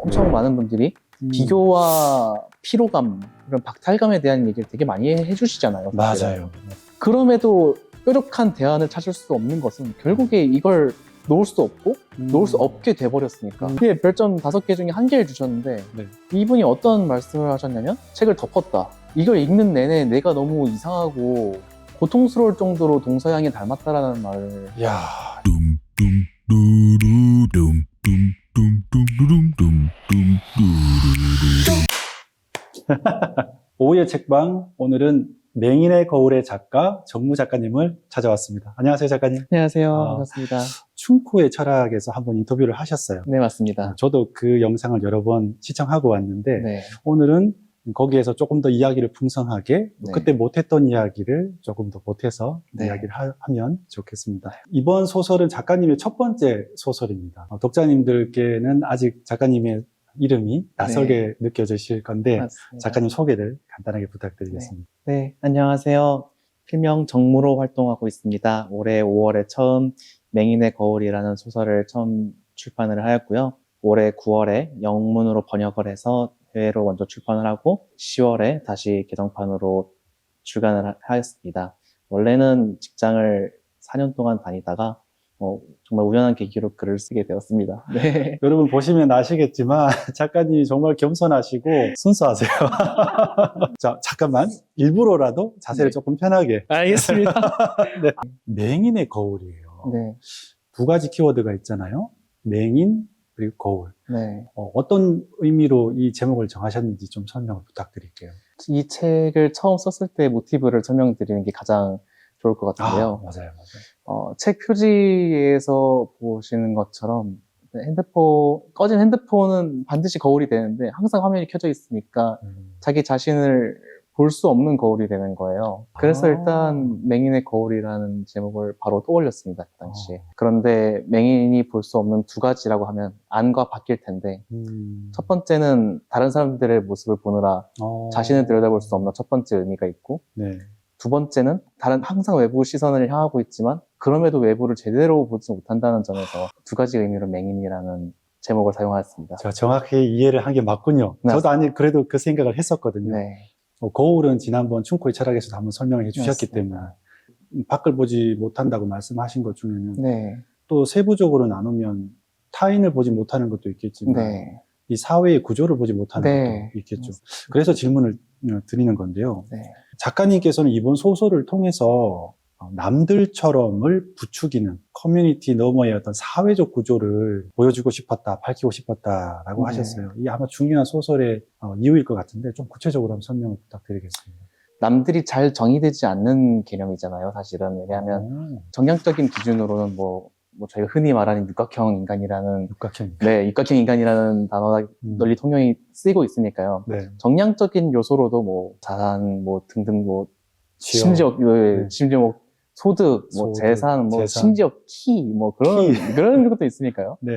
엄청 많은 분들이 비교와 피로감, 이런 박탈감에 대한 얘기를 되게 많이 해주시잖아요. 사실은. 맞아요. 그럼에도 뾰족한 대안을 찾을 수 없는 것은 결국에 이걸 놓을 수 없고 놓을 수 없게 돼버렸으니까. 이게 별점 5개 중에 1개를 주셨는데 네. 이분이 어떤 말씀을 하셨냐면 책을 덮었다. 이걸 읽는 내내 내가 너무 이상하고 고통스러울 정도로 동서양이 닮았다라는 말을. 야, 오후의 책방, 오늘은 맹인의 거울의 작가 정무 작가님을 찾아왔습니다. 안녕하세요, 작가님. 안녕하세요. 반갑습니다. 춘코의 철학에서 한번 인터뷰를 하셨어요. 네, 맞습니다. 저도 그 영상을 여러 번 시청하고 왔는데 네. 오늘은 거기에서 조금 더 이야기를 풍성하게 네. 그때 못했던 이야기를 조금 더 보태서 네. 이야기를 하면 좋겠습니다. 이번 소설은 작가님의 첫 번째 소설입니다. 독자님들께는 아직 작가님의 이름이 낯설게 느껴지실 건데 맞습니다. 작가님 소개를 간단하게 부탁드리겠습니다. 네, 안녕하세요. 필명 정무로 활동하고 있습니다. 올해 5월에 처음 맹인의 거울이라는 소설을 처음 출판을 하였고요. 올해 9월에 영문으로 번역을 해서 해외로 먼저 출판을 하고 10월에 다시 개정판으로 출간을 하였습니다. 원래는 직장을 4년 동안 다니다가 정말 우연한 계기로 글을 쓰게 되었습니다. 네. 여러분 보시면 아시겠지만 작가님이 정말 겸손하시고 순수하세요. 자, 잠깐만 일부러라도 자세를 네. 조금 편하게. 알겠습니다. 네. 맹인의 거울이에요. 네. 2가지 키워드가 있잖아요. 맹인 그리고 거울. 네. 어떤 의미로 이 제목을 정하셨는지 좀 설명을 부탁드릴게요. 이 책을 처음 썼을 때 모티브를 설명드리는 게 가장 좋을 것 같은데요. 맞아요, 맞아요. 책 표지에서 보시는 것처럼 꺼진 핸드폰은 반드시 거울이 되는데 항상 화면이 켜져 있으니까 자기 자신을 볼 수 없는 거울이 되는 거예요. 그래서 일단 맹인의 거울이라는 제목을 바로 떠올렸습니다, 그 당시에. 그런데 맹인이 볼 수 없는 2가지라고 하면 안과 밖일 텐데 첫 번째는 다른 사람들의 모습을 보느라 자신을 들여다볼 수 없는 첫 번째 의미가 있고 네. 2번째는 항상 외부 시선을 향하고 있지만 그럼에도 외부를 제대로 보지 못한다는 점에서 2가지 의미로 맹인이라는 제목을 사용하였습니다. 제가 정확히 이해를 한 게 맞군요. 네. 저도 그래도 그 생각을 했었거든요. 네. 거울은 지난번 춘코의 철학에서도 한번 설명을 해주셨기 맞습니다. 때문에 밖을 보지 못한다고 말씀하신 것 중에는 네. 또 세부적으로 나누면 타인을 보지 못하는 것도 있겠지만 네. 이 사회의 구조를 보지 못하는 네. 것도 있겠죠. 맞습니다. 그래서 질문을 드리는 건데요. 네. 작가님께서는 이번 소설을 통해서 남들처럼을 부추기는 커뮤니티 너머의 어떤 사회적 구조를 보여주고 싶었다, 밝히고 싶었다라고 네. 하셨어요. 이게 아마 중요한 소설의 이유일 것 같은데 좀 구체적으로 한번 설명을 부탁드리겠습니다. 남들이 잘 정의되지 않는 개념이잖아요, 사실은. 왜냐하면 정량적인 기준으로는 저희가 흔히 말하는 육각형 인간이라는 육각형. 네, 육각형 인간이라는 단어가 널리 통용이 쓰이고 있으니까요. 네. 정량적인 요소로도 자산, 등등 취업. 심지어 소득, 재산, 심지어 키, 그런 것도 있으니까요. 네.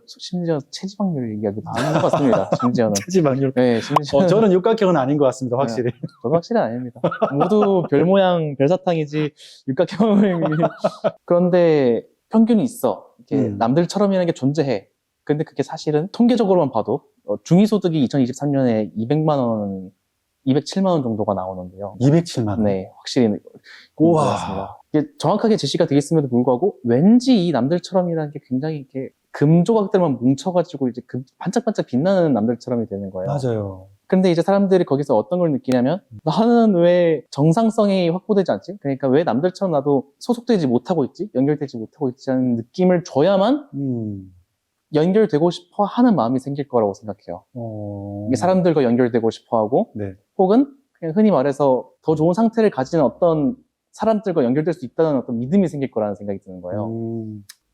심지어 체지방률 얘기하기도 하는 것 같습니다. 심지어는. 체지방률. 네, 심지어. 저는 육각형은 아닌 것 같습니다, 확실히. 저도 확실히 아닙니다. 모두 별 모양, 별사탕이지, 육각형이. 그런데 평균이 있어. 이렇게 남들처럼이라는 게 존재해. 근데 그게 사실은 통계적으로만 봐도, 중위소득이 2023년에 207만 원 정도가 나오는데요. 207만 원. 네, 확실히 우와. 그렇습니다. 이게 정확하게 제시가 되어 있음에도 불구하고 왠지 이 남들처럼이라는 게 굉장히 이렇게 금 조각들만 뭉쳐가지고 이제 반짝반짝 빛나는 남들처럼이 되는 거예요. 맞아요. 근데 이제 사람들이 거기서 어떤 걸 느끼냐면 나는 왜 정상성이 확보되지 않지? 그러니까 왜 남들처럼 나도 소속되지 못하고 있지? 연결되지 못하고 있지 않은 느낌을 줘야만 연결되고 싶어 하는 마음이 생길 거라고 생각해요. 이게 사람들과 연결되고 싶어 하고, 네. 혹은 그냥 흔히 말해서 더 좋은 상태를 가진 어떤 사람들과 연결될 수 있다는 어떤 믿음이 생길 거라는 생각이 드는 거예요.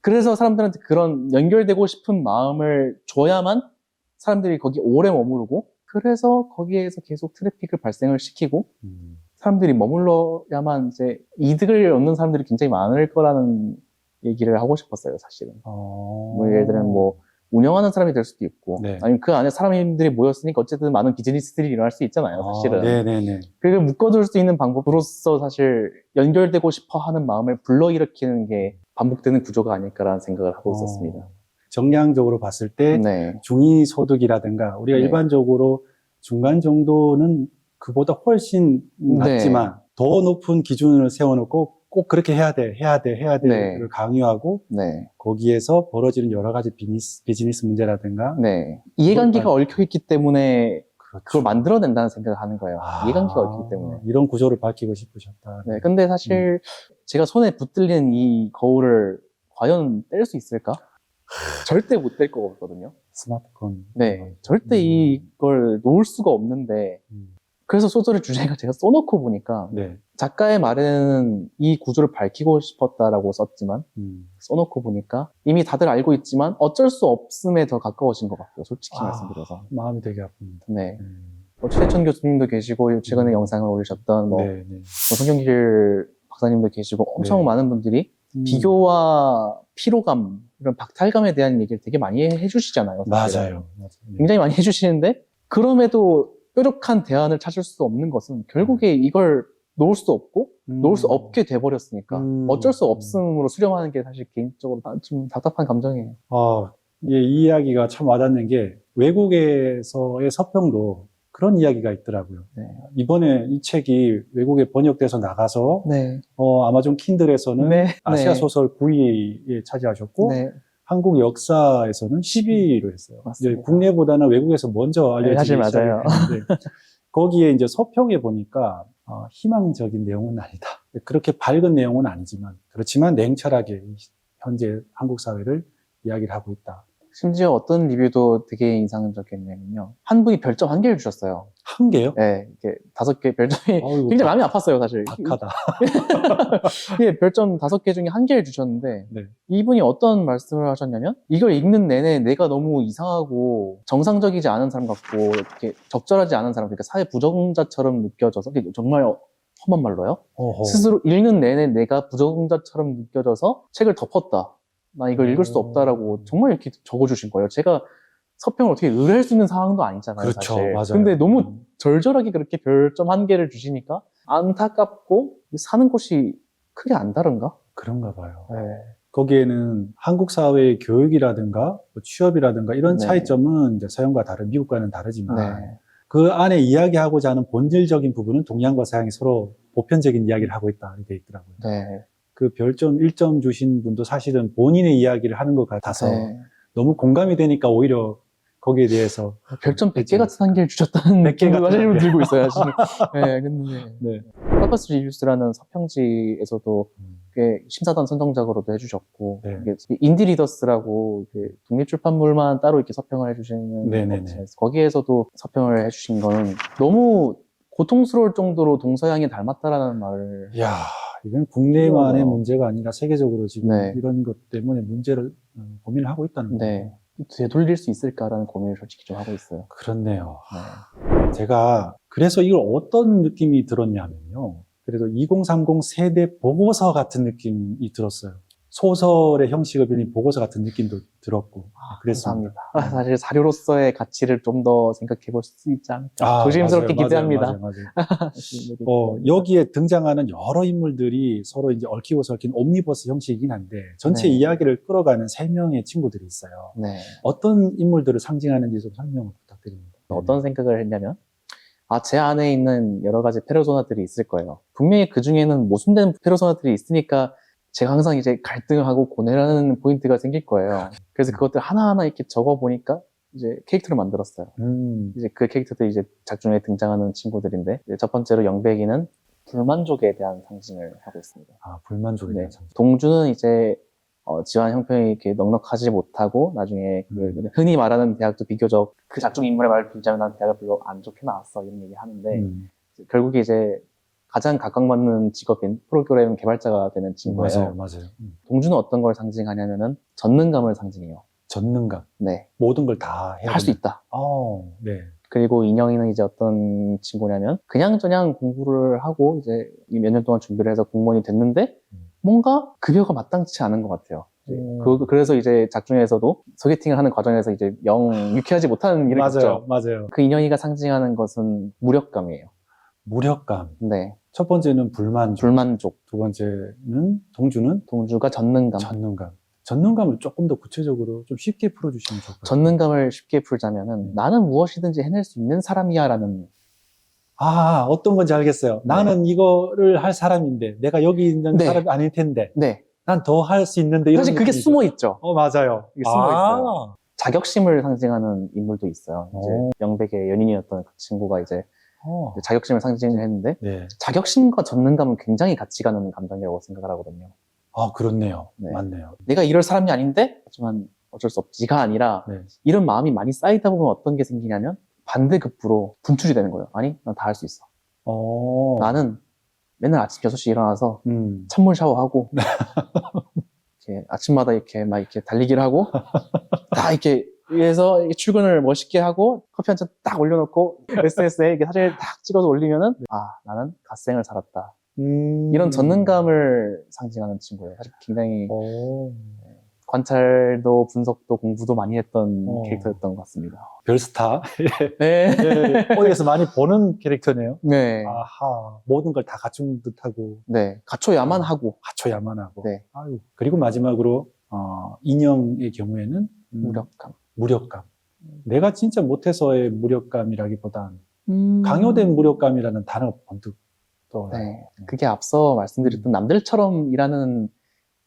그래서 사람들한테 그런 연결되고 싶은 마음을 줘야만 사람들이 거기 오래 머무르고, 그래서 거기에서 계속 트래픽을 발생을 시키고, 사람들이 머물러야만 이제 이득을 얻는 사람들이 굉장히 많을 거라는 얘기를 하고 싶었어요, 사실은. 예를 들면 운영하는 사람이 될 수도 있고, 네. 아니면 그 안에 사람들이 모였으니까 어쨌든 많은 비즈니스들이 일어날 수 있잖아요, 사실은. 네네네. 그걸 묶어둘 수 있는 방법으로서 사실 연결되고 싶어 하는 마음을 불러일으키는 게 반복되는 구조가 아닐까라는 생각을 하고 있었습니다. 정량적으로 봤을 때 네. 중위소득이라든가 우리가 네. 일반적으로 중간 정도는 그보다 훨씬 낮지만 더 높은 기준을 세워놓고 꼭 그렇게 해야 돼를 네. 강요하고 네. 거기에서 벌어지는 여러 가지 비즈니스 문제라든가 네. 이해관계가 그걸 얽혀있기 때문에 그렇죠. 그걸 만들어낸다는 생각을 하는 거예요. 이해관계가 얽히기 때문에. 이런 구조를 밝히고 싶으셨다. 네. 근데 사실 제가 손에 붙들린 이 거울을 과연 뗄 수 있을까? 절대 못 뗄 거거든요. 스마트폰. 네. 절대 이걸 놓을 수가 없는데 그래서 소설의 주제가 제가 써놓고 보니까 네. 작가의 말에는 이 구조를 밝히고 싶었다라고 썼지만 써놓고 보니까 이미 다들 알고 있지만 어쩔 수 없음에 더 가까워진 것 같아요. 솔직히 말씀드려서. 마음이 되게 아픕니다. 네. 최천 교수님도 계시고 최근에 영상을 올리셨던 네, 네. 송경길 박사님도 계시고 엄청 네. 많은 분들이 비교와 피로감 이런 박탈감에 대한 얘기를 되게 많이 해주시잖아요. 사실은. 맞아요. 굉장히 많이 해주시는데 그럼에도 뾰족한 대안을 찾을 수 없는 것은 결국에 이걸 놓을 수 없고 놓을 수 없게 돼버렸으니까 어쩔 수 없음으로 수렴하는 게 사실 개인적으로 좀 답답한 감정이에요. 예, 이 이야기가 참 와닿는 게 외국에서의 서평도 그런 이야기가 있더라고요. 네. 이번에 이 책이 외국에 번역돼서 나가서 네. 아마존 킨들에서는 네. 아시아 네. 소설 9위에 차지하셨고 네. 한국 역사에서는 10위로 했어요. 맞습니다. 이제 국내보다는 외국에서 먼저 네, 사실 알려지기 맞아요. 시작했는데 거기에 이제 서평에 보니까 희망적인 내용은 아니다. 그렇게 밝은 내용은 아니지만 그렇지만 냉철하게 현재 한국 사회를 이야기를 하고 있다. 심지어 어떤 리뷰도 되게 인상적이었냐면요. 한 분이 별점 1개를 주셨어요. 한 개요? 네, 이렇게 5개 별점이 어이구, 굉장히 마음이 아팠어요, 사실. 박하다. 예, 별점 5개 중에 1개를 주셨는데 네. 이분이 어떤 말씀을 하셨냐면 이걸 읽는 내내 내가 너무 이상하고 정상적이지 않은 사람 같고 이렇게 적절하지 않은 사람, 그러니까 사회 부정자처럼 느껴져서 정말 험한 말로요. 어허. 스스로 읽는 내내 내가 부정자처럼 느껴져서 책을 덮었다. 나 이걸 읽을 수 없다라고 정말 이렇게 적어주신 거예요. 제가 서평을 어떻게 의뢰할 수 있는 상황도 아니잖아요. 그렇죠, 사실. 맞아요. 근데 너무 절절하게 그렇게 별점 1개를 주시니까 안타깝고 사는 곳이 크게 안 다른가? 그런가 봐요. 네. 거기에는 한국 사회의 교육이라든가 뭐 취업이라든가 이런 네. 차이점은 이제 서양과 다른 미국과는 다르지만 네. 그 안에 이야기하고자 하는 본질적인 부분은 동양과 서양이 서로 보편적인 이야기를 하고 있다 이렇게 있더라고요. 네. 그 별점 1점 주신 분도 사실은 본인의 이야기를 하는 것 같아서 네. 너무 공감이 되니까 오히려 거기에 대해서 별점 100개 같은 1개를 주셨다는 100개 느낌도 같은 사실 1개. 들고 있어요. 사실. 네, 근데 네. 파커스 리뷰스라는 서평지에서도 꽤 심사단 선정작으로도 해주셨고 네. 이게 인디 리더스라고 독립출판물만 따로 이렇게 서평을 해주시는 네네네. 업체에서 거기에서도 서평을 해주신 거는 너무 고통스러울 정도로 동서양이 닮았다라는 말을 이야, 이건 국내만의 그래요. 문제가 아니라 세계적으로 지금 네. 이런 것 때문에 문제를 고민을 하고 있다는 거예요. 네. 되돌릴 수 있을까라는 고민을 솔직히 좀 하고 있어요. 그렇네요. 네. 제가 그래서 이걸 어떤 느낌이 들었냐면요. 그래도 2030 세대 보고서 같은 느낌이 들었어요. 소설의 형식을 빌린 보고서 같은 느낌도 들었고 그랬습니다. 감사합니다. 사실 사료로서의 가치를 좀 더 생각해 볼 수 있지 않을까. 조심스럽게 맞아요, 기대합니다. 맞아요. 여기에 등장하는 여러 인물들이 서로 이제 얽히고 설킨 옴니버스 형식이긴 한데 전체 네. 이야기를 끌어가는 3명의 친구들이 있어요. 네. 어떤 인물들을 상징하는지 좀 설명을 부탁드립니다. 어떤 생각을 했냐면, 제 안에 있는 여러 가지 페르소나들이 있을 거예요. 분명히 그 중에는 모순된 페르소나들이 있으니까 제가 항상 이제 갈등을 하고 고뇌라는 포인트가 생길 거예요. 그래서 그것들 하나하나 이렇게 적어보니까 이제 캐릭터를 만들었어요. 이제 그 캐릭터들이 이제 작중에 등장하는 친구들인데, 이제 첫 번째로 영백이는 불만족에 대한 상징을 하고 있습니다. 불만족에 대한 네. 상징. 동주는 이제 지원 형편이 이렇게 넉넉하지 못하고 나중에 흔히 말하는 대학도 비교적 그 작중 인물의 말을 빌자면 난 대학을 별로 안 좋게 나왔어 이런 얘기 하는데 결국에 이제 가장 각광받는 직업인 프로그램 개발자가 되는 친구예요. 맞아요. 동주는 어떤 걸 상징하냐면은 전능감을 상징해요. 전능감. 네. 모든 걸 다 해야 할 수 있다. 네. 그리고 인영이는 이제 어떤 친구냐면 그냥저냥 공부를 하고 이제 몇 년 동안 준비를 해서 공무원이 됐는데 뭔가 급여가 마땅치 않은 것 같아요. 그래서 이제 작중에서도 소개팅을 하는 과정에서 이제 유쾌하지 못하는 일을 겪죠. 맞아요. 그 인연이가 상징하는 것은 무력감이에요. 무력감. 네. 첫 번째는 불만족. 불만족. 두 번째는 동주가 동주가 전능감. 전능감. 전능감을 조금 더 구체적으로 좀 쉽게 풀어주시면 좋을 것 같아요. 전능감을 쉽게 풀자면은 나는 무엇이든지 해낼 수 있는 사람이야라는. 아, 어떤 건지 알겠어요. 나는 이거를 할 사람인데, 내가 여기 있는 네. 사람이 아닐 텐데, 네. 난 더 할 수 있는데, 이런 사실 그게 느낌이죠. 숨어 있죠. 맞아요. 이게 숨어 있어요. 자격심을 상징하는 인물도 있어요. 이제 영백의 연인이었던 그 친구가 이제 자격심을 상징했는데 네. 자격심과 전능감은 굉장히 같이 가는 감정이라고 생각을 하거든요. 그렇네요. 네. 맞네요. 내가 이럴 사람이 아닌데 하지만 어쩔 수 없지가 아니라 네. 이런 마음이 많이 쌓이다 보면 어떤 게 생기냐면 반대급부로 분출이 되는 거예요. 아니, 난 다 할 수 있어. 나는 맨날 아침 6시에 일어나서 찬물 샤워하고 이렇게 아침마다 이렇게 막 이렇게 달리기를 하고 다 이렇게 위해서 출근을 멋있게 하고 커피 한 잔 딱 올려놓고 SNS에 이렇게 사진을 딱 찍어서 올리면은 나는 갓생을 살았다. 이런 전능감을 상징하는 친구예요. 사실 굉장히 관찰도 분석도 공부도 많이 했던 캐릭터였던 것 같습니다. 별스타. 네. 네. 어디에서 많이 보는 캐릭터네요. 네. 아하. 모든 걸 다 갖춘 듯하고. 네. 갖춰야만 하고. 갖춰야만 하고. 네. 아유. 그리고 마지막으로, 인형의 경우에는 무력감. 내가 진짜 못해서의 무력감이라기보단 강요된 무력감이라는 단어가 번뜩 떠올라요. 네. 그게 앞서 말씀드렸던 남들처럼이라는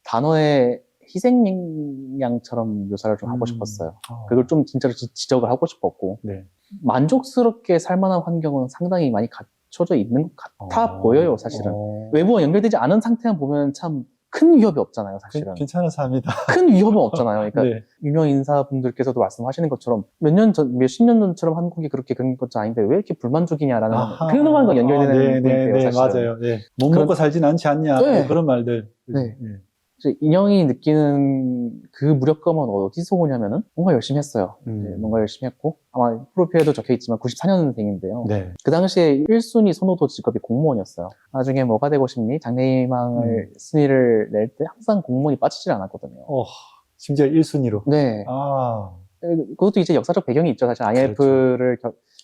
단어의 희생양처럼 묘사를 좀 하고 싶었어요. 그걸 좀 진짜로 지적을 하고 싶었고 네. 만족스럽게 살만한 환경은 상당히 많이 갖춰져 있는 것 같아 보여요, 사실은. 외부와 연결되지 않은 상태만 보면 참 큰 위협이 없잖아요, 사실은. 괜찮은 삶이다. 큰 위협은 없잖아요. 그러니까 네. 유명 인사분들께서도 말씀하시는 것처럼 몇십 년 전처럼 한국이 그렇게 그런 것도 아닌데 왜 이렇게 불만족이냐라는 그런 것과 연결되는 부분이에요, 네, 사실은. 맞아요. 네. 못 먹고 살진 않지 않냐. 네. 그런 말들. 네. 이제 인형이 느끼는 그 무력감은 어디서 오냐면은 뭔가 열심히 했어요. 뭔가 열심히 했고 아마 프로필에도 적혀있지만 94년생인데요. 네. 그 당시에 1순위 선호도 직업이 공무원이었어요. 나중에 뭐가 되고 싶니? 장래희망을 순위를 낼 때 항상 공무원이 빠지질 않았거든요. 심지어 1순위로. 네. 그것도 이제 역사적 배경이 있죠. 사실 IMF를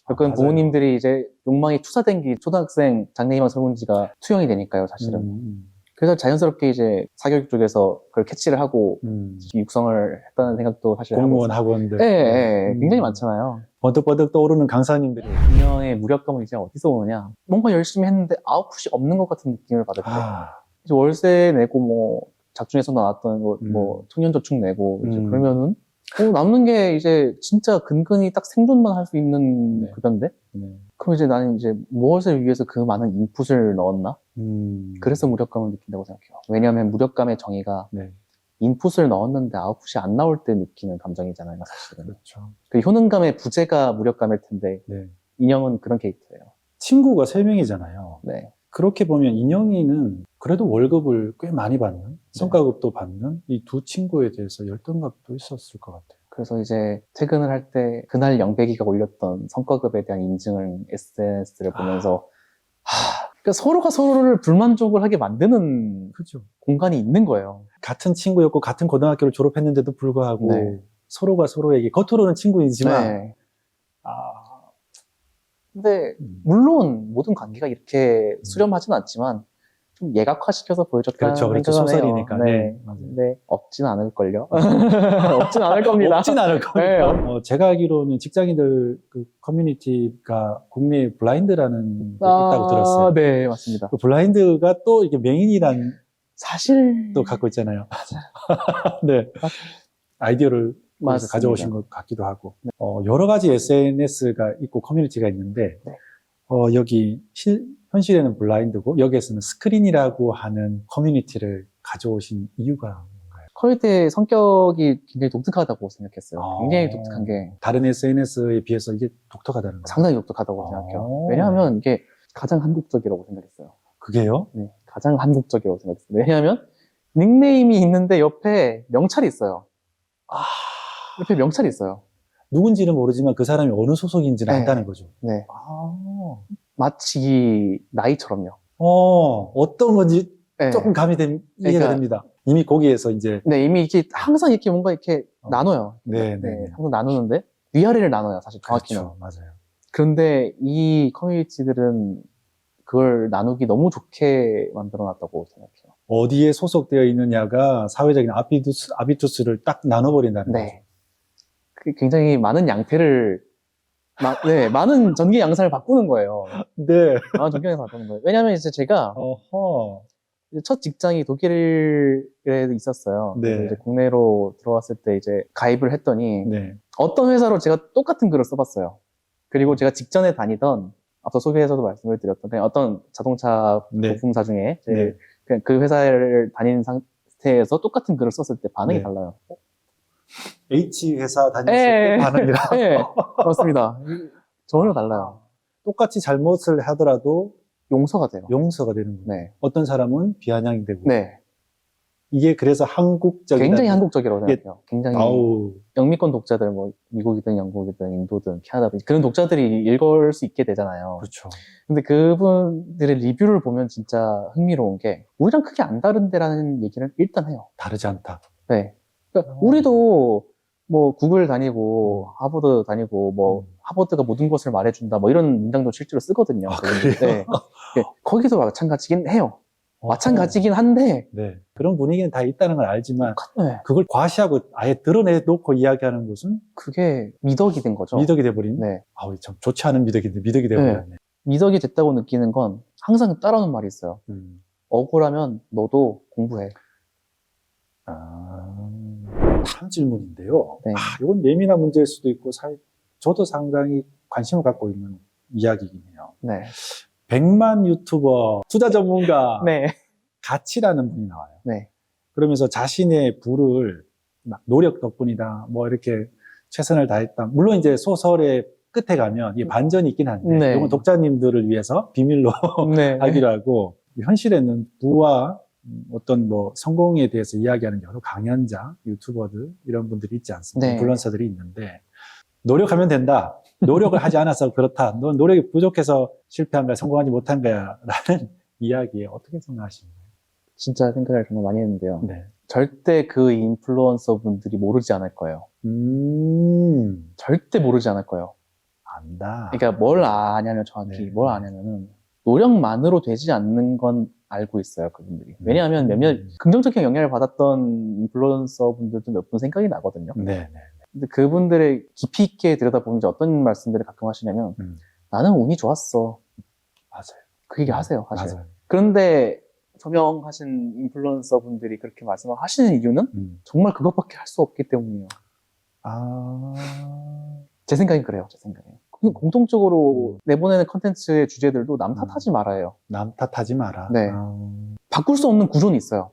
겪은 부모님들이 이제 욕망이 투사된 게 초등학생 장래희망 설문지가 투영이 되니까요, 사실은. 그래서 자연스럽게 이제 사교육 쪽에서 그걸 캐치를 하고 육성을 했다는 생각도 사실 공무원 학원들. 네, 굉장히 많잖아요. 버득버득 떠오르는 강사님들이. 인형의 무력감은 이제 어디서 오느냐? 뭔가 열심히 했는데 아웃풋이 없는 것 같은 느낌을 받을 때 이제 월세 내고 뭐 작중에서 나왔던 뭐 청년저축 내고 이제 그러면은 남는 게 이제 진짜 근근히 딱 생존만 할 수 있는 급여인데 그럼 이제 나는 이제 무엇을 위해서 그 많은 인풋을 넣었나? 그래서 무력감을 느낀다고 생각해요. 왜냐하면 무력감의 정의가 인풋을 넣었는데 아웃풋이 안 나올 때 느끼는 감정이잖아요, 사실은. 그렇죠. 그 효능감의 부재가 무력감일 텐데 인형은 그런 캐릭터예요. 친구가 3명이잖아요. 네. 그렇게 보면 인형이는 그래도 월급을 꽤 많이 받는, 성과급도 받는 이 두 친구에 대해서 열등감도 있었을 것 같아요. 그래서 이제 퇴근을 할 때 그날 영백이가 올렸던 성과급에 대한 인증을 SNS를 보면서 그러니까 서로가 서로를 불만족을 하게 만드는 공간이 있는 거예요. 같은 친구였고 같은 고등학교를 졸업했는데도 불구하고 서로가 서로에게 겉으로는 친구이지만 근데 물론 모든 관계가 이렇게 수렴하진 않지만 좀 예각화시켜서 보여줬다는 그렇죠. 소설이니까. 네. 근데 없진 않을걸요. 없진 않을 겁니다. 없진 않을 겁니다. 제가 알기로는 직장인들 그 커뮤니티가 국내에 블라인드라는 게 있다고 들었어요. 네, 맞습니다. 그 블라인드가 또 이게 맹인이란 사실 또 갖고 있잖아요. 네. 아이디어를 가져오신 것 같기도 하고. 여러 가지 SNS가 있고 커뮤니티가 있는데 여기 현실에는 블라인드고 여기에서는 스크린이라고 하는 커뮤니티를 가져오신 이유가 뭔가요? 커뮤니티의 성격이 굉장히 독특하다고 생각했어요. 굉장히 독특한 게 다른 SNS에 비해서 이게 독특하다는 거예요? 상당히 독특하다고 생각해요. 왜냐하면 이게 가장 한국적이라고 생각했어요. 그게요? 네, 가장 한국적이라고 생각했어요. 왜냐하면 닉네임이 있는데 옆에 명찰이 있어요. 옆에 명찰이 있어요. 누군지는 모르지만 그 사람이 어느 소속인지는 안다는 거죠. 네. 마치 나이처럼요. 어떤 건지 조금 감이 이해가 됩니다. 이미 거기에서 이제. 네, 이미 이렇게 항상 이렇게 뭔가 이렇게 나눠요. 네. 항상 나누는데 위아래를 나눠요, 사실 정확히는. 그렇죠, 맞아요. 그런데 이 커뮤니티들은 그걸 나누기 너무 좋게 만들어놨다고 생각해요. 어디에 소속되어 있느냐가 사회적인 아비투스를 딱 나눠버린다는 거죠. 네. 그게 굉장히 많은 양태를, 네, 많은 전개 양상을 바꾸는 거예요. 네. 많은 전개 양상을 바꾸는 거예요. 왜냐면 이제 제가 어허. 이제 첫 직장이 독일에 있었어요. 네. 그래서 이제 국내로 들어왔을 때 이제 가입을 했더니 네. 어떤 회사로 제가 똑같은 글을 써봤어요. 그리고 제가 직전에 다니던 앞서 소개에서도 말씀을 드렸던 그냥 어떤 자동차 네. 부품사 중에 네. 그냥 그 회사를 다니는 상태에서 똑같은 글을 썼을 때 반응이 네. 달라요. H 회사 다녔을 예, 때 반응이랑 네, 그렇습니다. 전혀 달라요. 똑같이 잘못을 하더라도 용서가 돼요. 용서가 되는 거예요. 네. 어떤 사람은 비아냥이 되고. 네. 이게 그래서 한국적이다. 굉장히 한국적이라고 이게- 생각해요. 굉장히 아우. 영미권 독자들, 뭐, 미국이든 영국이든 인도든 캐나다든 그런 독자들이 읽을 수 있게 되잖아요. 그렇죠. 근데 그분들의 리뷰를 보면 진짜 흥미로운 게 우리랑 크게 안 다른데라는 얘기를 일단 해요. 다르지 않다. 네. 그러니까 우리도 뭐 구글 다니고 하버드 다니고 뭐 하버드가 모든 것을 말해준다 뭐 이런 문장도 실제로 쓰거든요. 아, 그분들. 그래요? 네. 네. 거기도 마찬가지긴 해요. 어허. 마찬가지긴 한데 네. 그런 분위기는 다 있다는 걸 알지만 네. 그걸 과시하고 아예 드러내놓고 이야기하는 것은 그게 미덕이 된 거죠. 미덕이 돼버린. 네. 아우, 참 좋지 않은 미덕인데 미덕이 돼버렸네. 미덕이 됐다고 느끼는 건 항상 따라오는 말이 있어요. 억울하면 너도 공부해. 다음 질문인데요. 네. 이건 예민한 문제일 수도 있고, 저도 상당히 관심을 갖고 있는 이야기이긴 해요. 네. 100만 유튜버, 투자 전문가, 네. 가치라는 분이 나와요. 네. 그러면서 자신의 부를 막 노력 덕분이다, 뭐 이렇게 최선을 다했다. 물론 이제 소설의 끝에 가면 이 반전이 있긴 한데, 네. 이건 독자님들을 위해서 비밀로 네. 하기로 하고, 현실에는 부와 어떤 뭐 성공에 대해서 이야기하는 여러 강연자, 유튜버들 이런 분들이 있지 않습니까? 네. 인플루언서들이 있는데 노력하면 된다. 노력을 하지 않아서 그렇다. 넌 노력이 부족해서 실패한 거야, 성공하지 못한 거야 라는 이야기에 어떻게 생각하시나요? 진짜 생각을 정말 많이 했는데요. 네. 절대 그 인플루언서 분들이 모르지 않을 거예요. 절대 모르지 않을 거예요. 안다. 그러니까 뭘 아냐면 정확히 네. 뭘 아냐면은 노력만으로 되지 않는 건 알고 있어요, 그분들이. 왜냐하면 몇몇 긍정적인 영향을 받았던 인플루언서 분들도 몇 분 생각이 나거든요. 네. 근데 그분들의 깊이 있게 들여다보면 이제 어떤 말씀들을 가끔 하시냐면 나는 운이 좋았어. 맞아요. 그 얘기 하세요, 사실. 맞아요. 그런데 저명하신 인플루언서 분들이 그렇게 말씀을 하시는 이유는 정말 그것밖에 할 수 없기 때문이에요. 제 생각엔 그래요, 제 생각엔. 공통적으로 내보내는 컨텐츠의 주제들도 남 탓하지 말아요. 남 탓하지 마라. 네. 바꿀 수 없는 구조는 있어요.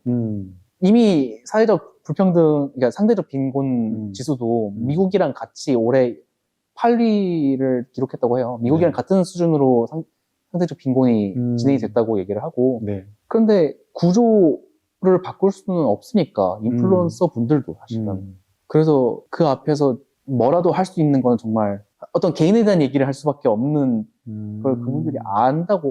이미 사회적 불평등, 그러니까 상대적 빈곤 지수도 미국이랑 같이 올해 8위를 기록했다고 해요. 미국이랑 네. 같은 수준으로 상대적 빈곤이 진행이 됐다고 얘기를 하고. 네. 그런데 구조를 바꿀 수는 없으니까, 인플루언서 분들도 사실은. 그래서 그 앞에서 뭐라도 할 수 있는 건 정말 어떤 개인에 대한 얘기를 할 수밖에 없는 걸 그분들이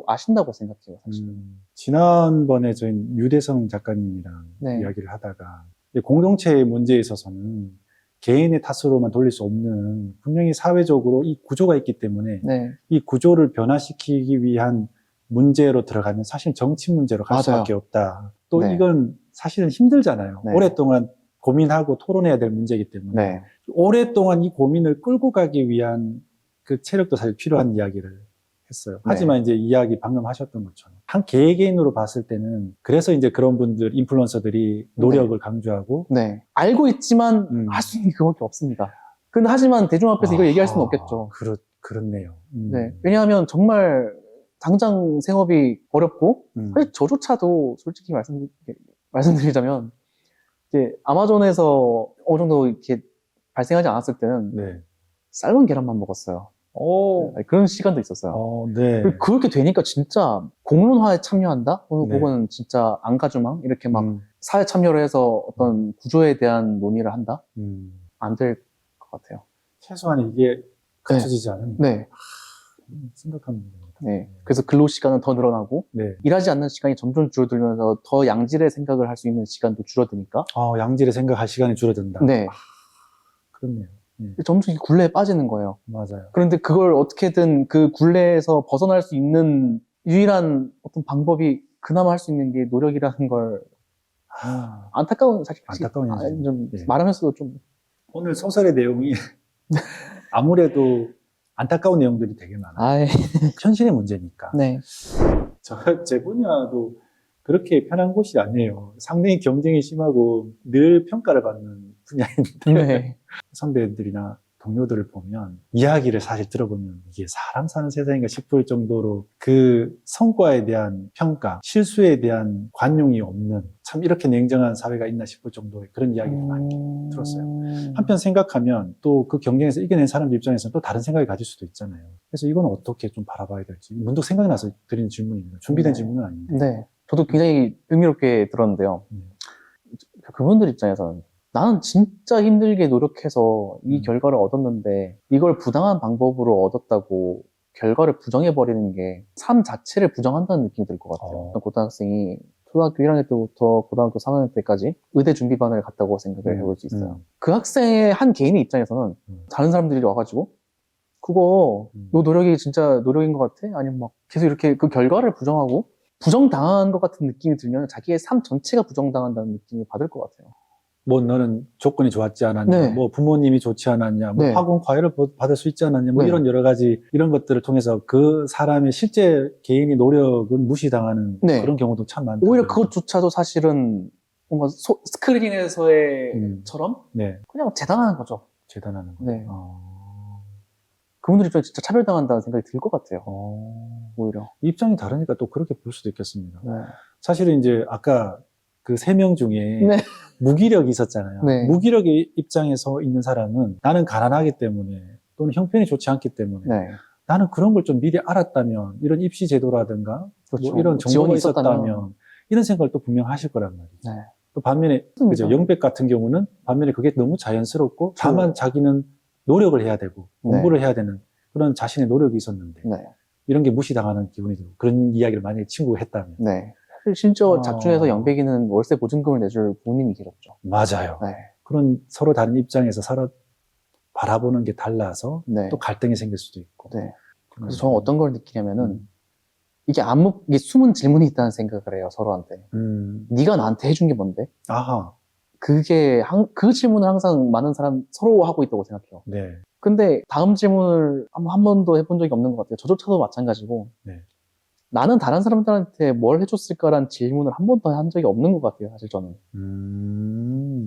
아신다고 생각해요, 사실. 지난번에 저희 유대성 작가님이랑 네. 이야기를 하다가 공동체의 문제에 있어서는 개인의 탓으로만 돌릴 수 없는 분명히 사회적으로 이 구조가 있기 때문에 네. 이 구조를 변화시키기 위한 문제로 들어가면 사실 정치 문제로 갈 맞아요. 수밖에 없다. 또 네. 이건 사실은 힘들잖아요. 네. 오랫동안 고민하고 토론해야 될 문제이기 때문에 네. 오랫동안 이 고민을 끌고 가기 위한 그 체력도 사실 필요한 이야기를 했어요. 네. 하지만 이제 이야기 방금 하셨던 것처럼 한 개개인으로 봤을 때는 그래서 이제 그런 분들, 인플루언서들이 노력을 강조하고 네. 알고 있지만 할 수 있는 게 그밖에 없습니다. 근데 하지만 대중 앞에서 이걸 얘기할 수는 없겠죠. 그렇네요. 네. 왜냐하면 정말 당장 생업이 어렵고 사실 저조차도 솔직히 말씀드리자면 이제 아마존에서 어느 정도 이렇게 발생하지 않았을 때는 네. 삶은 계란만 먹었어요. 네, 그런 시간도 있었어요. 네. 그리고 그렇게 되니까 진짜 공론화에 참여한다? 네. 혹은 진짜 안가주망? 이렇게 막 사회 참여를 해서 어떤 구조에 대한 논의를 한다? 안 될 것 같아요. 최소한 이게 갖춰지지 않은 네. 심각한 문제입니다. 네. 그래서 근로 시간은 더 늘어나고 네. 일하지 않는 시간이 점점 줄어들면서 더 양질의 생각을 할 수 있는 시간도 줄어드니까. 양질의 생각할 시간이 줄어든다. 네. 그렇네요. 점점 이 굴레에 빠지는 거예요. 맞아요. 그런데 그걸 어떻게든 그 굴레에서 벗어날 수 있는 유일한 어떤 방법이 그나마 할 수 있는 게 노력이라는 걸 안타까운 사실 안타까운 현실. 좀 네. 말하면서도 좀 오늘 소설의 내용이 아무래도 안타까운 내용들이 되게 많아요. 아, 현실의 문제니까. 네. 제 분야도 그렇게 편한 곳이 아니에요. 상당히 경쟁이 심하고 늘 평가를 받는 분야인데 네. 선배들이나 동료들을 보면 이야기를 사실 들어보면 이게 사람 사는 세상인가 싶을 정도로 그 성과에 대한 평가, 실수에 대한 관용이 없는 참 이렇게 냉정한 사회가 있나 싶을 정도의 그런 이야기를 많이 들었어요. 한편 생각하면 또 그 경쟁에서 이겨낸 사람들 입장에서는 또 다른 생각이 가질 수도 있잖아요. 그래서 이건 어떻게 좀 바라봐야 될지 문득 생각이 나서 드리는 질문입니다. 준비된 질문은 아닌데. 네. 저도 굉장히 흥미롭게 들었는데요. 그분들 입장에서는 나는 진짜 힘들게 노력해서 이 결과를 얻었는데 이걸 부당한 방법으로 얻었다고 결과를 부정해버리는 게 삶 자체를 부정한다는 느낌이 들 것 같아요. 고등학생이 초등학교 1학년 때부터 고등학교 3학년 때까지 의대 준비반을 갔다고 생각을 해볼 수 있어요. 그 학생의 한 개인의 입장에서는 다른 사람들이 와가지고 그거 너 노력이 진짜 노력인 것 같아? 아니면 막 계속 이렇게 그 결과를 부정하고 부정당한 것 같은 느낌이 들면 자기의 삶 전체가 부정당한다는 느낌을 받을 것 같아요. 뭐 너는 조건이 좋았지 않았냐, 네. 뭐 부모님이 좋지 않았냐, 뭐 네. 학원 과외를 받을 수 있지 않았냐, 뭐 네. 이런 여러 가지 이런 것들을 통해서 그 사람의 실제 개인의 노력은 무시당하는 네. 그런 경우도 참 많다. 오히려 그것조차도 사실은 뭔가 스크린에서의처럼 네, 그냥 재단하는 거죠. 재단하는 거. 네. 그분들 입장에 진짜 차별당한다는 생각이 들 것 같아요. 오히려. 입장이 다르니까 또 그렇게 볼 수도 있겠습니다. 네. 사실은 이제 아까 그 3명 중에 네. 무기력이 있었잖아요. 네. 무기력의 입장에서 있는 사람은 나는 가난하기 때문에 또는 형편이 좋지 않기 때문에 네. 나는 그런 걸 좀 미리 알았다면 이런 입시 제도라든가 그렇죠. 뭐 이런 정보가 지원이 있었다면 이런 생각을 또 분명 하실 거란 말이죠. 네. 또 반면에 그죠? 영백 같은 경우는 반면에 그게 너무 자연스럽고 다만 자기는 노력을 해야 되고 공부를 해야 되는 그런 자신의 노력이 있었는데 네. 이런 게 무시당하는 기분이 들고 그런 이야기를 만약에 친구가 했다면 네. 심지어 작중에서 영백이는 월세 보증금을 내줄 부모님이 계셨죠. 맞아요. 네. 그런 서로 다른 입장에서 서로 바라보는 게 달라서 네. 또 갈등이 생길 수도 있고. 네. 그래서 저는 어떤 걸 느끼냐면은 이게 숨은 질문이 있다는 생각을 해요, 서로한테. 네가 나한테 해준 게 뭔데? 아하. 그 질문을 항상 많은 사람 서로 하고 있다고 생각해요. 네. 근데 다음 질문을 한 번도 해본 적이 없는 것 같아요. 저조차도 마찬가지고. 네. 나는 다른 사람들한테 뭘 해줬을까라는 질문을 한 번도 한 적이 없는 것 같아요, 사실 저는.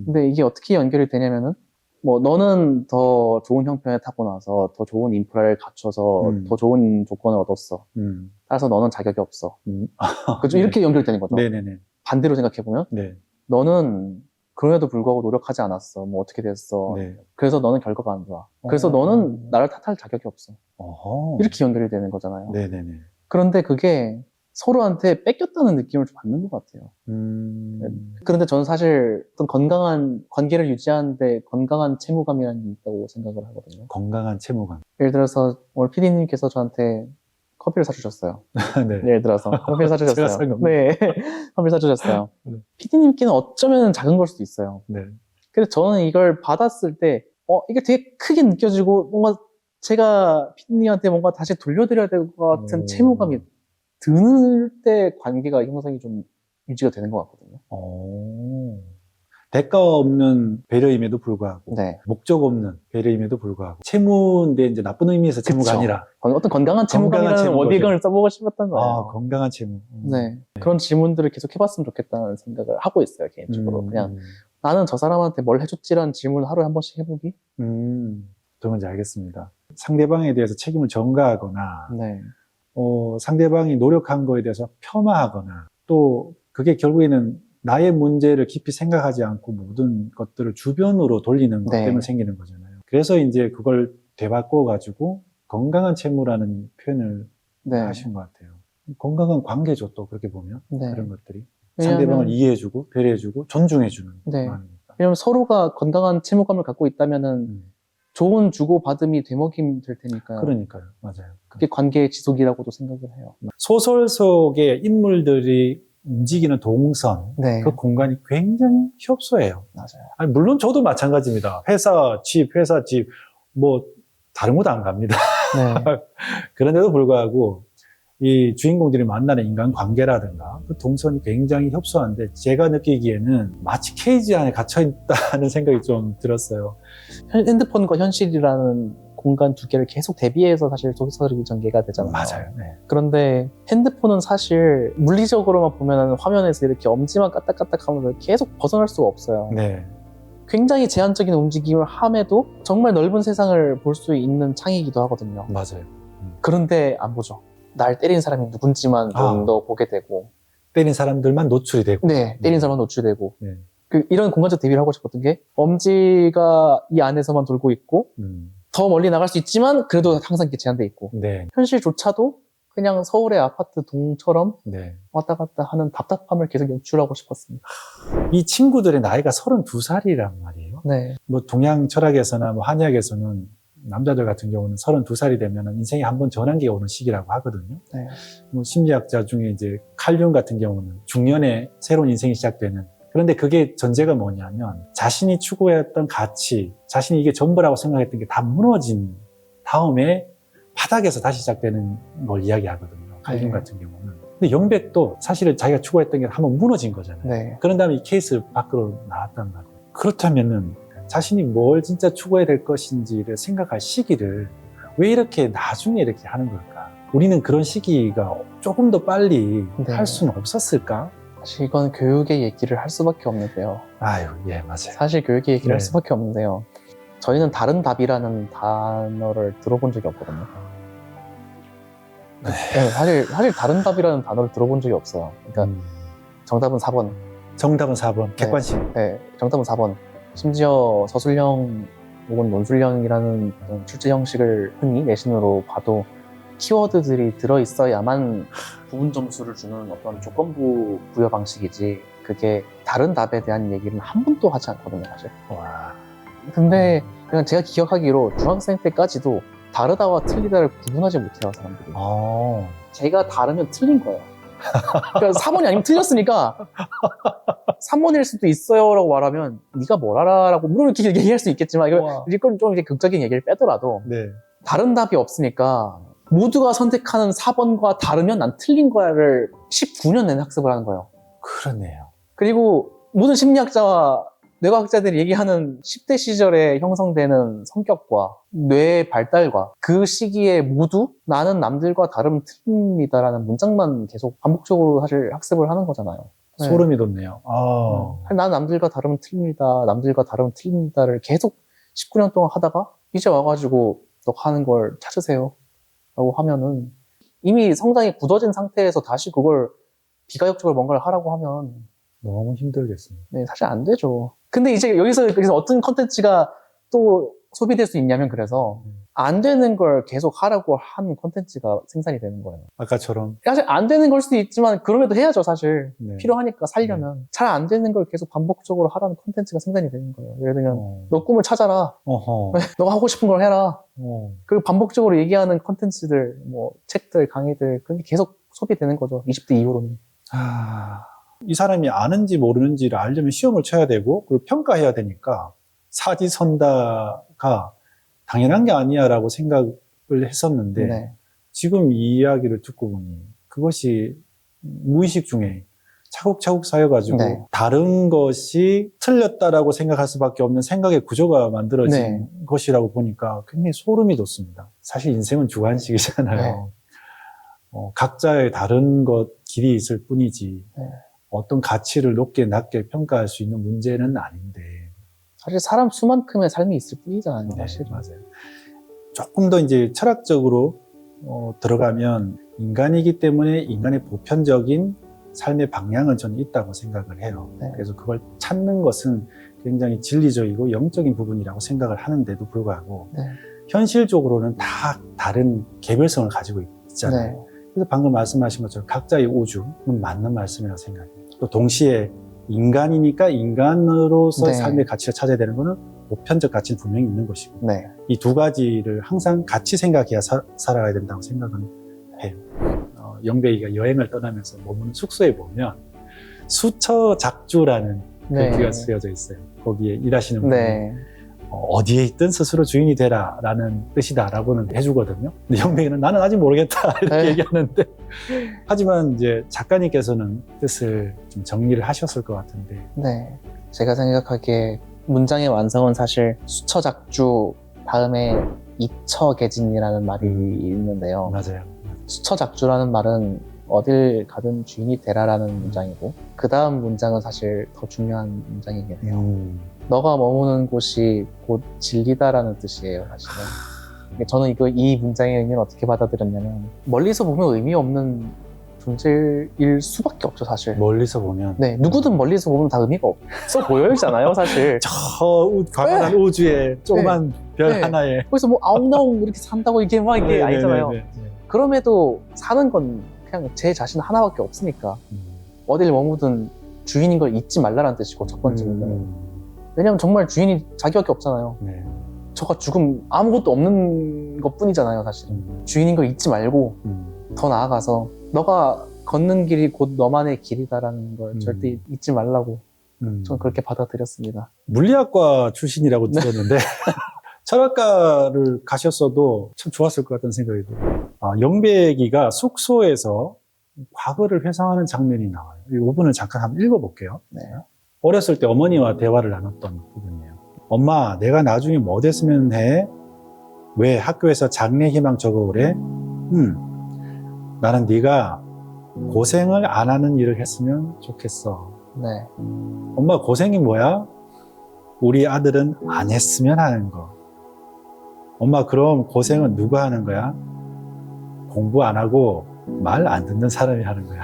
근데 이게 어떻게 연결이 되냐면은, 뭐, 너는 더 좋은 형편에 타고나서 더 좋은 인프라를 갖춰서 더 좋은 조건을 얻었어. 따라서 너는 자격이 없어. 그렇죠? 이렇게 연결되는 거죠. 네네네. 반대로 생각해보면, 네. 너는 그럼에도 불구하고 노력하지 않았어. 뭐 어떻게 됐어. 네. 그래서 너는 결과가 안 좋아. 그래서 너는 나를 탓할 자격이 없어. 이렇게 연결이 되는 거잖아요. 네네네. 그런데 그게 서로한테 뺏겼다는 느낌을 좀 받는 것 같아요. 그런데 저는 사실 어떤 건강한 관계를 유지하는데 건강한 채무감이라는 게 있다고 생각을 하거든요. 건강한 채무감. 예를 들어서 오늘 PD님께서 저한테 커피를 사주셨어요. 네. 예를 들어서 커피를 제가 사주셨어요. 산 겁니다. 네, 커피를 사주셨어요. 네. PD님께는 어쩌면 작은 걸 수도 있어요. 네. 그래서 저는 이걸 받았을 때 이게 되게 크게 느껴지고 뭔가 제가 PD님한테 뭔가 다시 돌려드려야 될 것 같은 채무감이 드는 때 관계가 형성이 좀 유지가 되는 것 같거든요. 대가 없는 배려임에도 불구하고 네. 목적 없는 배려임에도 불구하고 채무인데 이제 나쁜 의미에서 채무가 그쵸. 아니라 어떤 건강한 채무감이라는 채무 워딩을 써보고 싶었던 거예요. 아, 건강한 채무. 네. 그런 질문들을 계속 해봤으면 좋겠다는 생각을 하고 있어요, 개인적으로. 그냥 나는 저 사람한테 뭘 해줬지라는 질문을 하루에 한 번씩 해보기? 뭔지 알겠습니다. 상대방에 대해서 책임을 전가하거나 네. 상대방이 노력한 거에 대해서 폄하하거나 또 그게 결국에는 나의 문제를 깊이 생각하지 않고 모든 것들을 주변으로 돌리는 것 네. 때문에 생기는 거잖아요. 그래서 이제 그걸 되바꿔가지고 건강한 채무라는 표현을 네. 하신 것 같아요. 건강한 관계죠, 또 그렇게 보면. 네. 그런 것들이. 상대방을 이해해주고 배려해주고 존중해주는 네. 마음이니까. 왜냐면 서로가 건강한 채무감을 갖고 있다면은 좋은 주고받음이 되먹임 될 테니까요. 그러니까요. 맞아요. 그게 관계의 지속이라고도 생각을 해요. 소설 속의 인물들이 움직이는 동선, 네. 그 공간이 굉장히 협소해요. 맞아요. 아니, 물론 저도 마찬가지입니다. 회사, 집, 뭐, 다른 곳 안 갑니다. 네. 그런데도 불구하고, 이 주인공들이 만나는 인간관계라든가 그 동선이 굉장히 협소한데 제가 느끼기에는 마치 케이지 안에 갇혀있다는 생각이 좀 들었어요. 핸드폰과 현실이라는 공간 두 개를 계속 대비해서 사실 소설이 전개가 되잖아요. 맞아요. 네. 그런데 핸드폰은 사실 물리적으로만 보면 화면에서 이렇게 엄지만 까딱까딱 하면서 계속 벗어날 수가 없어요. 네. 굉장히 제한적인 움직임을 함에도 정말 넓은 세상을 볼 수 있는 창이기도 하거든요. 맞아요. 그런데 안 보죠. 날 때린 사람이 누군지만 좀 더 보게 되고, 때린 사람들만 노출이 되고. 네, 때린 사람은 노출되고. 네. 이런 공간적 대비를 하고 싶었던 게 엄지가 이 안에서만 돌고 있고 더 멀리 나갈 수 있지만 그래도 항상 이렇게 제한돼 있고 네. 현실조차도 그냥 서울의 아파트 동처럼 네. 왔다 갔다 하는 답답함을 계속 연출하고 싶었습니다. 이 친구들의 나이가 32살이란 말이에요. 네, 뭐 동양 철학에서나 뭐 한의학에서는 남자들 같은 경우는 32살이 되면 인생에 한 번 전환기가 오는 시기라고 하거든요. 네. 뭐 심리학자 중에 이제 칼 융 같은 경우는 중년에 새로운 인생이 시작되는. 그런데 그게 전제가 뭐냐면 자신이 추구했던 가치, 자신이 이게 전부라고 생각했던 게 다 무너진 다음에 바닥에서 다시 시작되는 걸 이야기하거든요. 칼 융 네. 같은 경우는. 근데 영백도 사실은 자기가 추구했던 게 한번 무너진 거잖아요. 네. 그런 다음에 이 케이스 밖으로 나왔단 말이에요. 그렇다면은 자신이 뭘 진짜 추구해야 될 것인지를 생각할 시기를 왜 이렇게 나중에 이렇게 하는 걸까? 우리는 그런 시기가 조금 더 빨리 네. 할 수는 없었을까? 사실 이건 교육의 얘기를 할 수밖에 없는데요. 아유, 예, 맞아요. 사실 교육의 얘기를 네. 할 수밖에 없는데요. 저희는 다른 답이라는 단어를 들어본 적이 없거든요. 네. 네, 사실 다른 답이라는 단어를 들어본 적이 없어요. 그러니까 정답은 4번. 정답은 4번, 객관식. 네, 정답은 4번. 심지어 서술형 혹은 논술형이라는 어떤 출제 형식을 흔히 내신으로 봐도 키워드들이 들어있어야만 부분 점수를 주는 어떤 조건부 부여 방식이지 그게 다른 답에 대한 얘기는 한 번도 하지 않거든요, 사실. 와. 근데 그냥 제가 기억하기로 중학생 때까지도 다르다와 틀리다를 구분하지 못해요, 사람들이. 제가 다르면 틀린 거예요. 그러니까 4번이 아니면 틀렸으니까 3번일 수도 있어요 라고 말하면 네가 뭘 알아? 라고 물론 이렇게 얘기할 수 있겠지만 이건 좀 이제 극적인 얘기를 빼더라도 네. 다른 답이 없으니까 모두가 선택하는 4번과 다르면 난 틀린 거야를 19년 내내 학습을 하는 거예요. 그러네요. 그리고 모든 심리학자와 뇌과학자들이 얘기하는 10대 시절에 형성되는 성격과 뇌의 발달과 그 시기에 모두 나는 남들과 다르면 틀립니다라는 문장만 계속 반복적으로 사실 학습을 하는 거잖아요. 네. 소름이 돋네요. 난 남들과 다르면 틀립니다. 남들과 다르면 틀립니다를 계속 19년 동안 하다가 이제 와가지고 너 하는 걸 찾으세요 라고 하면은 이미 성장이 굳어진 상태에서 다시 그걸 비가역적으로 뭔가를 하라고 하면 너무 힘들겠습니다. 네, 사실 안 되죠. 근데 이제 여기서 어떤 컨텐츠가 또 소비될 수 있냐면 그래서 안 되는 걸 계속 하라고 하는 컨텐츠가 생산이 되는 거예요. 아까처럼. 사실 안 되는 걸 수도 있지만 그럼에도 해야죠, 사실. 네. 필요하니까 살려면. 잘 안 되는 걸 계속 반복적으로 하라는 컨텐츠가 생산이 되는 거예요. 예를 들면 너 꿈을 찾아라. 어허. 너가 하고 싶은 걸 해라. 어. 그리고 반복적으로 얘기하는 컨텐츠들, 뭐 책들, 강의들 그게 계속 소비되는 거죠. 20대 이후로는. 이 사람이 아는지 모르는지를 알려면 시험을 쳐야 되고 그리고 평가해야 되니까 사지선다가 당연한 게 아니야 라고 생각을 했었는데 네. 지금 이 이야기를 듣고 보니 그것이 무의식 중에 차곡차곡 쌓여가지고 네. 다른 것이 틀렸다라고 생각할 수밖에 없는 생각의 구조가 만들어진 네. 것이라고 보니까 굉장히 소름이 돋습니다. 사실 인생은 주관식이잖아요. 네. 각자의 다른 것 길이 있을 뿐이지 네. 어떤 가치를 높게 낮게 평가할 수 있는 문제는 아닌데. 사실 사람 수만큼의 삶이 있을 뿐이잖아요, 네, 사실. 맞아요. 조금 더 이제 철학적으로 들어가면 인간이기 때문에 인간의 보편적인 삶의 방향은 저는 있다고 생각을 해요. 네. 그래서 그걸 찾는 것은 굉장히 진리적이고 영적인 부분이라고 생각을 하는데도 불구하고 네. 현실적으로는 다 다른 개별성을 가지고 있잖아요. 네. 그래서 방금 말씀하신 것처럼 각자의 우주는 맞는 말씀이라고 생각해요. 또 동시에 인간이니까 인간으로서의 네. 삶의 가치를 찾아야 되는 것은 보편적 가치는 분명히 있는 것이고 네. 이 두 가지를 항상 같이 생각해야 살아가야 된다고 생각은 해요. 영배이가 여행을 떠나면서 머무는 숙소에 보면 수처작주라는 네. 글귀가 쓰여져 있어요. 거기에 일하시는 분이 네. 어디에 있든 스스로 주인이 되라라는 뜻이다라고는 해주거든요. 근데 영백이는 나는 아직 모르겠다 이렇게 네. 얘기하는데 하지만 이제 작가님께서는 뜻을 좀 정리를 하셨을 것 같은데 네. 제가 생각하기에 문장의 완성은 사실 수처작주 다음에 이처개진이라는 말이 있는데요. 맞아요. 수처작주라는 말은 어딜 가든 주인이 되라라는 문장이고 그 다음 문장은 사실 더 중요한 문장이긴 해요. 너가 머무는 곳이 곧 진리다라는 뜻이에요, 사실은. 저는 이 문장의 의미를 어떻게 받아들였냐면 멀리서 보면 의미 없는 존재일 수밖에 없죠, 사실. 멀리서 보면 네, 누구든 멀리서 보면 다 의미가 없어 보여있잖아요, 사실. 저 광활한 우주에 조그만 별 네. 하나에 거기서 뭐 아웅다웅 이렇게 산다고 이게 막 이게 아니잖아요. 그럼에도 사는 건 그냥 제 자신 하나밖에 없으니까 어딜 머무든 주인인 걸 잊지 말라는 뜻이고 첫 번째 문장은. 왜냐면 정말 주인이 자기밖에 없잖아요. 네. 저가 죽음 아무것도 없는 것 뿐이잖아요, 사실은. 주인인 걸 잊지 말고 더 나아가서 너가 걷는 길이 곧 너만의 길이다라는 걸 절대 잊지 말라고 저는 그렇게 받아들였습니다. 물리학과 출신이라고 들었는데 철학과를 가셨어도 참 좋았을 것 같다는 생각이 들어요. 영백이가 숙소에서 과거를 회상하는 장면이 나와요. 이 부분을 잠깐 한번 읽어볼게요. 네. 어렸을 때 어머니와 대화를 나눴던 부분이에요. 엄마, 내가 나중에 뭐 됐으면 해? 왜 학교에서 장래희망 적어오래? 나는 네가 고생을 안 하는 일을 했으면 좋겠어. 네. 엄마, 고생이 뭐야? 우리 아들은 안 했으면 하는 거. 엄마, 그럼 고생은 누가 하는 거야? 공부 안 하고 말 안 듣는 사람이 하는 거야.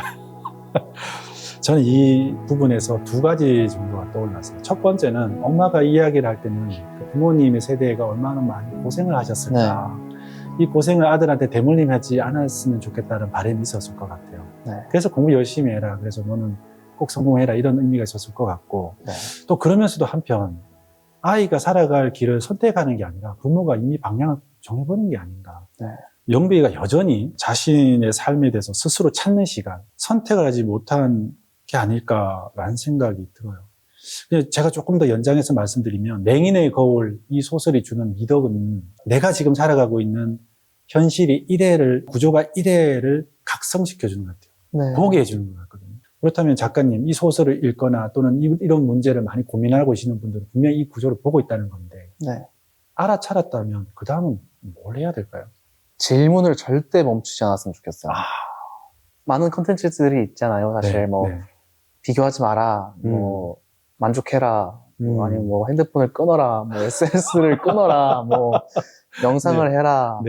저는 이 부분에서 두 가지 정도가 떠올랐어요. 첫 번째는 엄마가 이야기를 할 때는 그 부모님의 세대가 얼마나 많이 고생을 하셨을까. 이 고생을 아들한테 대물림하지 않았으면 좋겠다는 바람이 있었을 것 같아요. 네. 그래서 공부 열심히 해라. 그래서 너는 꼭 성공해라. 이런 의미가 있었을 것 같고. 네. 또 그러면서도 한편 아이가 살아갈 길을 선택하는 게 아니라 부모가 이미 방향을 정해버린 게 아닌가. 네. 영백이가 여전히 자신의 삶에 대해서 스스로 찾는 시간, 선택을 하지 못한 게 아닐까라는 생각이 들어요. 제가 조금 더 연장해서 말씀드리면 맹인의 거울, 이 소설이 주는 미덕은 내가 지금 살아가고 있는 현실이 구조가 일회를 각성시켜주는 것 같아요. 네. 보게 해주는 것 같거든요. 그렇다면 작가님, 이 소설을 읽거나 또는 이런 문제를 많이 고민하고 계시는 분들은 분명히 이 구조를 보고 있다는 건데 네. 알아차렸다면 그 다음은 뭘 해야 될까요? 질문을 절대 멈추지 않았으면 좋겠어요. 많은 컨텐츠들이 있잖아요. 사실 비교하지 마라, 만족해라, 아니면 핸드폰을 끊어라, SNS를 끊어라, 명상을 해라,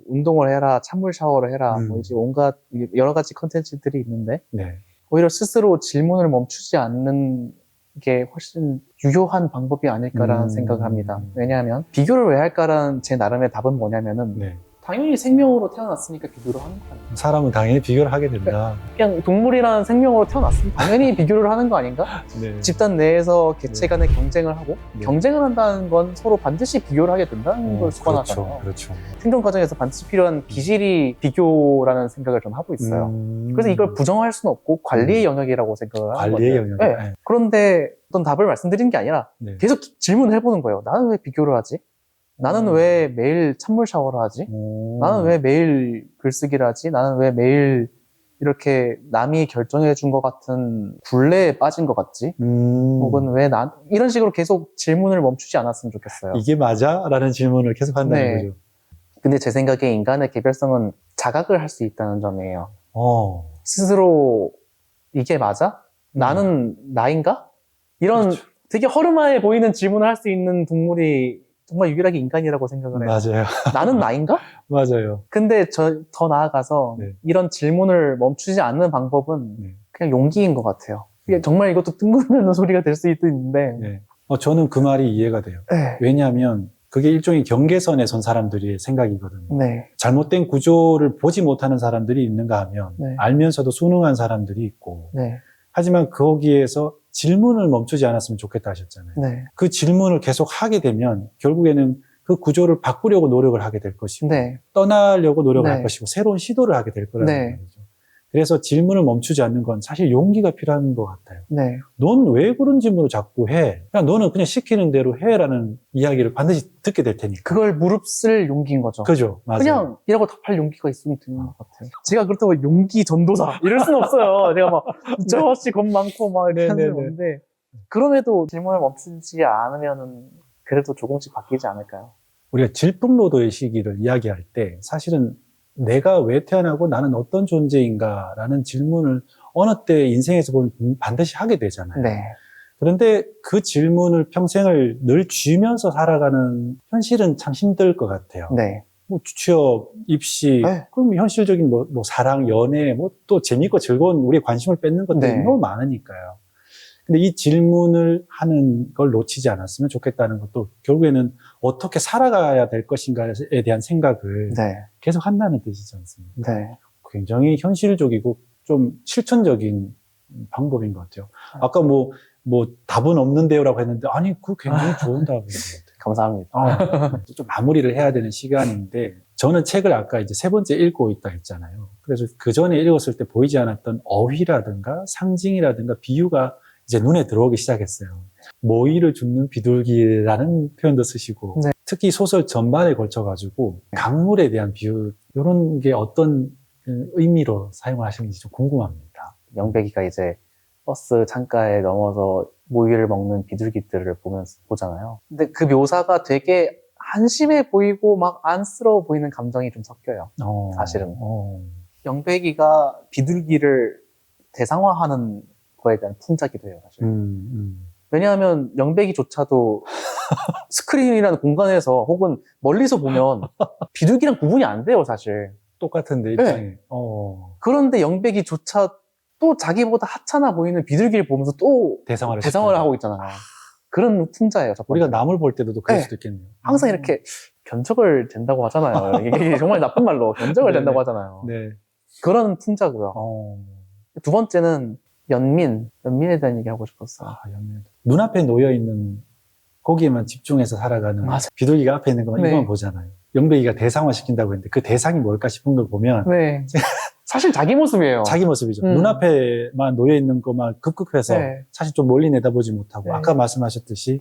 운동을 해라, 찬물 샤워를 해라, 이제 온갖 여러 가지 컨텐츠들이 있는데 오히려 스스로 질문을 멈추지 않는 게 훨씬 유효한 방법이 아닐까라는 생각을 합니다. 왜냐하면 비교를 왜 할까라는 제 나름의 답은 뭐냐면은 당연히 생명으로 태어났으니까 비교를 하는 거 아니에요? 사람은 당연히 비교를 하게 된다. 그냥 동물이라는 생명으로 태어났으면 당연히 비교를 하는 거 아닌가? 집단 내에서 개체 간의 경쟁을 하고 경쟁을 한다는 건 서로 반드시 비교를 하게 된다는 걸 수반하잖아요. 그렇죠. 생존 과정에서 반드시 필요한 기질이 비교라는 생각을 좀 하고 있어요. 그래서 이걸 부정할 수는 없고 관리의 영역이라고 생각을 하는 거예요. 영역. 네. 그런데 어떤 답을 말씀드린 게 아니라 계속 질문을 해보는 거예요. 나는 왜 비교를 하지? 나는 왜 매일 찬물 샤워를 하지? 나는 왜 매일 글쓰기를 하지? 나는 왜 매일 이렇게 남이 결정해 준 것 같은 굴레에 빠진 것 같지? 혹은 왜 이런 식으로 계속 질문을 멈추지 않았으면 좋겠어요. 이게 맞아? 라는 질문을 계속 한다는 거죠. 근데 제 생각에 인간의 개별성은 자각을 할 수 있다는 점이에요. 스스로 이게 맞아? 나는 나인가? 이런 되게 허름해 보이는 질문을 할 수 있는 동물이 정말 유일하게 인간이라고 생각을 해요. 맞아요. 나는 나인가? 맞아요. 근데 더 나아가서 이런 질문을 멈추지 않는 방법은 그냥 용기인 것 같아요. 이게 정말 이것도 뜬금없는 소리가 될 수도 있는데 저는 그 말이 이해가 돼요. 왜냐하면 그게 일종의 경계선에 선 사람들의 생각이거든요. 잘못된 구조를 보지 못하는 사람들이 있는가 하면 알면서도 순응한 사람들이 있고 하지만 거기에서 질문을 멈추지 않았으면 좋겠다 하셨잖아요. 그 질문을 계속 하게 되면 결국에는 그 구조를 바꾸려고 노력을 하게 될 것이고 떠나려고 노력을 할 것이고 새로운 시도를 하게 될 거라는 거죠. 그래서 질문을 멈추지 않는 건 사실 용기가 필요한 것 같아요. 네. 넌 왜 그런 질문을 자꾸 해? 그냥 너는 그냥 시키는 대로 해라는 이야기를 반드시 듣게 될 테니까. 그걸 무릅쓸 용기인 거죠. 그죠? 맞아요. 그냥 이라고 답할 용기가 있으면 되는 것 같아요. 제가 그렇다고 용기 전도사 이럴 수는 없어요. 제가 막 저씨 겁 많고 막 이렇게 하는 네네네. 건데 그럼에도 질문을 멈추지 않으면은 그래도 조금씩 바뀌지 않을까요? 우리가 질풍노도의 시기를 이야기할 때 사실은 내가 왜 태어나고 나는 어떤 존재인가라는 질문을 어느 때 인생에서 보면 반드시 하게 되잖아요. 네. 그런데 그 질문을 평생을 늘 쥐면서 살아가는 현실은 참 힘들 것 같아요. 네. 뭐 취업, 입시, 네. 그럼 현실적인 뭐 사랑, 연애, 뭐 또 재밌고 즐거운 우리의 관심을 뺏는 것들이 네. 너무 많으니까요. 근데 이 질문을 하는 걸 놓치지 않았으면 좋겠다는 것도 결국에는 어떻게 살아가야 될 것인가에 대한 생각을 네. 계속 한다는 뜻이지 않습니까? 네. 굉장히 현실적이고 좀 실천적인 방법인 것 같아요. 아까 뭐 답은 없는데요라고 했는데 아니 그거 굉장히 좋은 답인 것 같아요. 감사합니다. 좀 마무리를 해야 되는 시간인데 저는 책을 아까 이제 3번째 읽고 있다 했잖아요. 그래서 그 전에 읽었을 때 보이지 않았던 어휘라든가 상징이라든가 비유가 이제 눈에 들어오기 시작했어요. 모이를 줍는 비둘기라는 표현도 쓰시고 네. 특히 소설 전반에 걸쳐가지고 강물에 대한 비유 이런 게 어떤 의미로 사용하시는지 좀 궁금합니다. 영백이가 이제 버스 창가에 넘어서 모이를 먹는 비둘기들을 보잖아요. 근데 그 묘사가 되게 한심해 보이고 막 안쓰러워 보이는 감정이 좀 섞여요. 사실은. 영백이가 비둘기를 대상화하는 거에 대한 풍자기도 해요, 사실. 왜냐하면 영백이조차도 스크린이라는 공간에서 혹은 멀리서 보면 비둘기랑 구분이 안 돼요, 사실. 똑같은데 입장이. 네. 그런데 영백이조차 또 자기보다 하찮아 보이는 비둘기를 보면서 또 대상화를 하고 있잖아요. 그런 풍자예요. 첫 번째. 우리가 남을 볼 때도 그럴 네. 수도 있겠네요. 항상 이렇게 견적을 댄다고 하잖아요. 이게 정말 나쁜 말로 견적을 네네. 댄다고 하잖아요. 네. 그런 풍자고요. 두 번째는 연민에 대한 얘기 하고 싶었어요. 연민. 눈앞에 놓여있는 거기에만 집중해서 살아가는 맞아. 비둘기가 앞에 있는 것만 네. 이것만 보잖아요. 영백이가 대상화시킨다고 했는데 그 대상이 뭘까 싶은 걸 보면 네. 사실 자기 모습이에요. 자기 모습이죠. 눈앞에만 놓여있는 것만 급급해서 네. 사실 좀 멀리 내다보지 못하고 네. 아까 말씀하셨듯이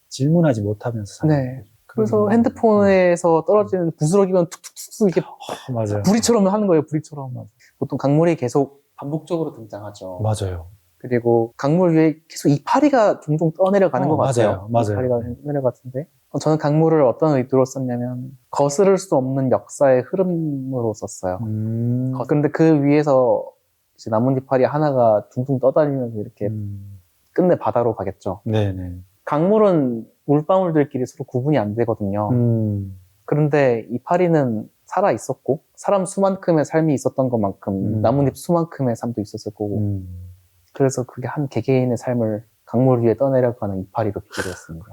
질문하지 못하면서 사는 네. 그래서 핸드폰에서 떨어지는 부스러기만 툭툭툭 이렇게 맞아요. 부리처럼 하는 거예요. 부리처럼. 보통 강물이 계속 반복적으로 등장하죠. 맞아요. 그리고 강물 위에 계속 이파리가 종종 떠내려가는 것 같아요. 맞아요. 이파리가 내려갔는데 저는 강물을 어떤 의도로 썼냐면 거스를 수 없는 역사의 흐름으로 썼어요. 그런데 그 위에서 이제 나뭇이파리 하나가 둥둥 떠다니면서 이렇게 끝내 바다로 가겠죠. 네네. 강물은 물방울들끼리 서로 구분이 안 되거든요. 그런데 이파리는 살아 있었고 사람 수만큼의 삶이 있었던 것만큼 나뭇잎 수만큼의 삶도 있었을 거고 그래서 그게 한 개개인의 삶을 강물 위에 떠내려가는 이파리로 비교를 했습니다.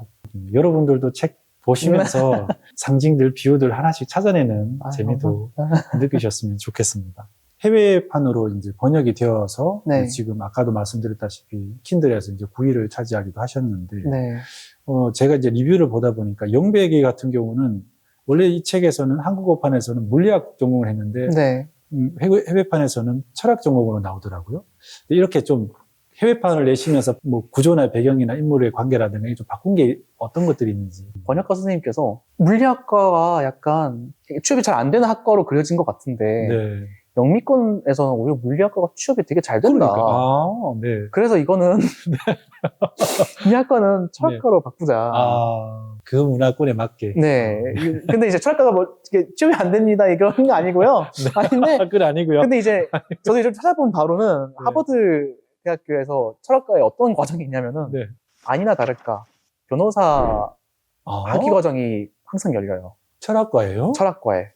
여러분들도 책 보시면서 상징들, 비유들 하나씩 찾아내는 재미도 느끼셨으면 좋겠습니다. 해외판으로 이제 번역이 되어서 네. 지금 아까도 말씀드렸다시피 킨들에서 이제 9위를 차지하기도 하셨는데 네. 제가 이제 리뷰를 보다 보니까 영백이 같은 경우는 원래 이 책에서는 한국어판에서는 물리학 전공을 했는데 네. 해외판에서는 철학 전공으로 나오더라고요. 이렇게 좀 해외판을 내시면서 뭐 구조나 배경이나 인물의 관계라든가 좀 바꾼 게 어떤 것들이 있는지. 번역가 선생님께서 물리학과가 약간 취업이 잘 안 되는 학과로 그려진 것 같은데 네. 영미권에서는 오히려 물리학과가 취업이 되게 잘 된다. 그러니까. 네. 그래서 이거는 이 학과는 철학과로 바꾸자. 그 문화권에 맞게. 네. 근데 이제 철학과가 뭐 이게 취업이 안 됩니다. 이런 거 아니고요. 아닌데. 그건 아니고요. 근데 이제 저도 이제 찾아본 바로는 네. 하버드 대학교에서 철학과에 어떤 과정이 있냐면은 네. 아니나 다를까 변호사 학위 과정이 항상 열려요. 철학과예요? 철학과에.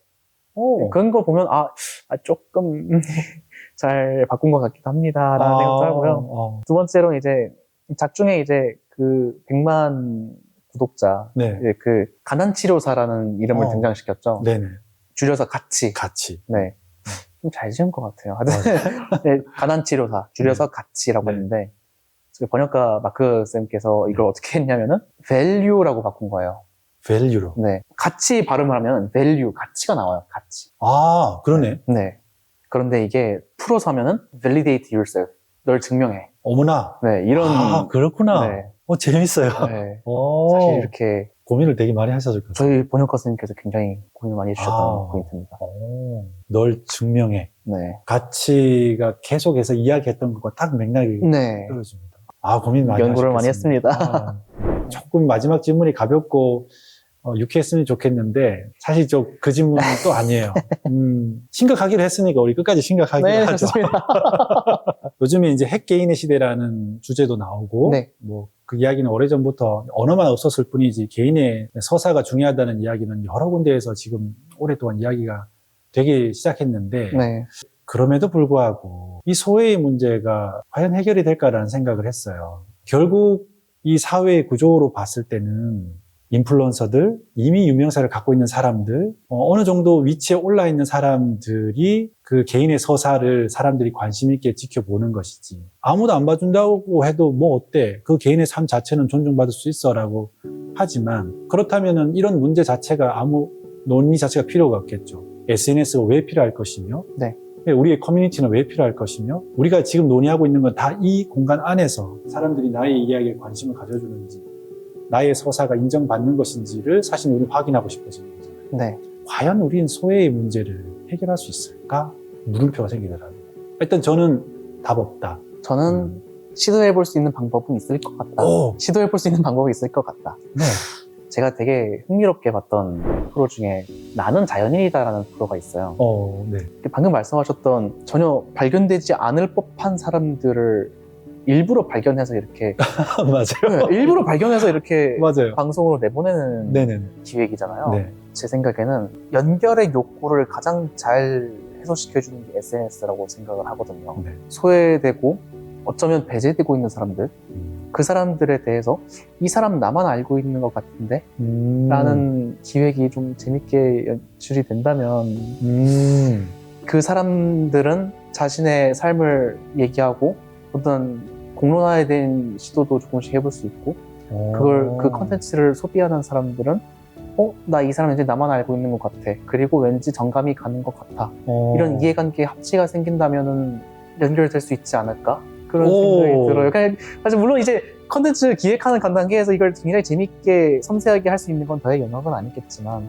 그런 거 보면 조금 잘 바꾼 것 같기도 합니다라는 생각도 하고요. 두 번째로 이제 작중에 이제 그 100만 구독자 네. 이제 그 가난치료사라는 이름을 등장시켰죠. 네네. 줄여서 가치. 네. 좀 잘 지은 것 같아요. 네, 가난치료사 줄여서 가치라고 했는데 번역가 마크 쌤께서 이걸 어떻게 했냐면은 value라고 바꾼 거예요. value로. 네. 가치 발음을 하면 value, 가치가 나와요. 가치. 그러네. 네. 그런데 이게 풀어서 하면은 validate yourself. 널 증명해. 어머나. 네, 이런. 아, 그렇구나. 네, 재밌어요. 네. 오. 사실 이렇게 고민을 되게 많이 하셨을 것 같아요. 저희 번역가 선생님께서 굉장히 고민을 많이 해주셨던 아. 포인트입니다. 널 증명해. 네. 가치가 계속해서 이야기했던 것과 딱 맥락이 네. 떨어집니다. 아, 고민 많이 연구를 많이 하셨겠습니다. 했습니다. 조금 마지막 질문이 가볍고 유쾌했으면 좋겠는데 사실 그 질문은 또 아니에요. 심각하기로 했으니까 우리 끝까지 심각하기로 네, 하죠. 좋습니다. 요즘에 이제 핵 개인의 시대라는 주제도 나오고 네. 뭐 그 이야기는 오래전부터 언어만 없었을 뿐이지 개인의 서사가 중요하다는 이야기는 여러 군데에서 지금 오랫동안 이야기가 되기 시작했는데 네. 그럼에도 불구하고 이 소외의 문제가 과연 해결이 될까라는 생각을 했어요. 결국 이 사회의 구조로 봤을 때는 인플루언서들, 이미 유명세를 갖고 있는 사람들, 어느 정도 위치에 올라 있는 사람들이 그 개인의 서사를 사람들이 관심 있게 지켜보는 것이지. 아무도 안 봐준다고 해도 뭐 어때? 그 개인의 삶 자체는 존중받을 수 있어라고 하지만 그렇다면은 이런 문제 자체가 아무 논의 자체가 필요가 없겠죠. SNS가 왜 필요할 것이며, 네. 우리의 커뮤니티는 왜 필요할 것이며, 우리가 지금 논의하고 있는 건 다 이 공간 안에서 사람들이 나의 이야기에 관심을 가져주는지, 나의 서사가 인정받는 것인지를 사실 우리는 확인하고 싶어지는 거잖아요. 네. 과연 우리는 소외의 문제를 해결할 수 있을까? 물음표가 생기더라고요. 일단 저는 답 없다. 저는 시도해볼 수 있는 방법은 있을 것 같다. 오! 시도해볼 수 있는 방법이 있을 것 같다. 네. 제가 되게 흥미롭게 봤던 프로 중에 나는 자연인이다라는 프로가 있어요. 네. 방금 말씀하셨던 전혀 발견되지 않을 법한 사람들을 일부러 발견해서 이렇게 맞아요. 네, 일부러 발견해서 이렇게 맞아요. 방송으로 내보내는 네네네. 기획이잖아요. 네. 제 생각에는 연결의 욕구를 가장 잘 해소시켜주는 게 SNS라고 생각을 하거든요. 네. 소외되고 어쩌면 배제되고 있는 사람들, 그 사람들에 대해서 이 사람 나만 알고 있는 것 같은데? 라는 기획이 좀 재밌게 연출이 된다면 그 사람들은 자신의 삶을 얘기하고 어떤 공론화에 대한 시도도 조금씩 해볼 수 있고 그 컨텐츠를 소비하는 사람들은 나 이 사람 왠지 나만 알고 있는 것 같아. 그리고 왠지 정감이 가는 것 같아. 이런 이해관계 합치가 생긴다면은 연결될 수 있지 않을까? 그런 생각이 들어요. 그러니까 사실 물론 이제 컨텐츠 기획하는 단계에서 이걸 굉장히 재밌게 섬세하게 할 수 있는 건 저의 영역은 아니겠지만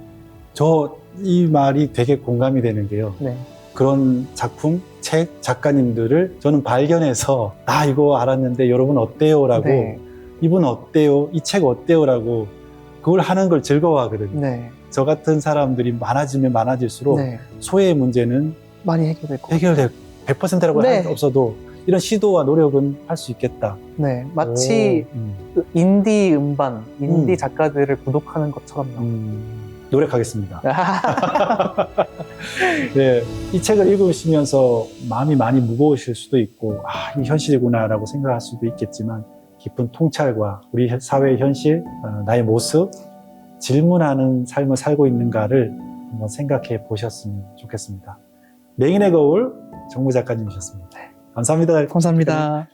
이 말이 되게 공감이 되는 게요. 네. 그런 작품, 책, 작가님들을 저는 발견해서 나 이거 알았는데 여러분 어때요? 라고 네. 이분 어때요? 이 책 어때요? 라고 그걸 하는 걸 즐거워하거든요. 네. 저 같은 사람들이 많아지면 많아질수록 네. 소외의 문제는 많이 해결될 것 같아요. 해결될 100%라고 네. 할 수 없어도 이런 시도와 노력은 할 수 있겠다. 네. 마치 그 인디 음반, 인디 음. 작가들을 구독하는 것처럼요. 노력하겠습니다. 네, 이 책을 읽으시면서 마음이 많이 무거우실 수도 있고 이 현실이구나라고 생각할 수도 있겠지만 깊은 통찰과 우리 사회의 현실, 나의 모습, 질문하는 삶을 살고 있는가를 한번 생각해 보셨으면 좋겠습니다. 맹인의 거울 정무 작가님이셨습니다. 감사합니다. 감사합니다.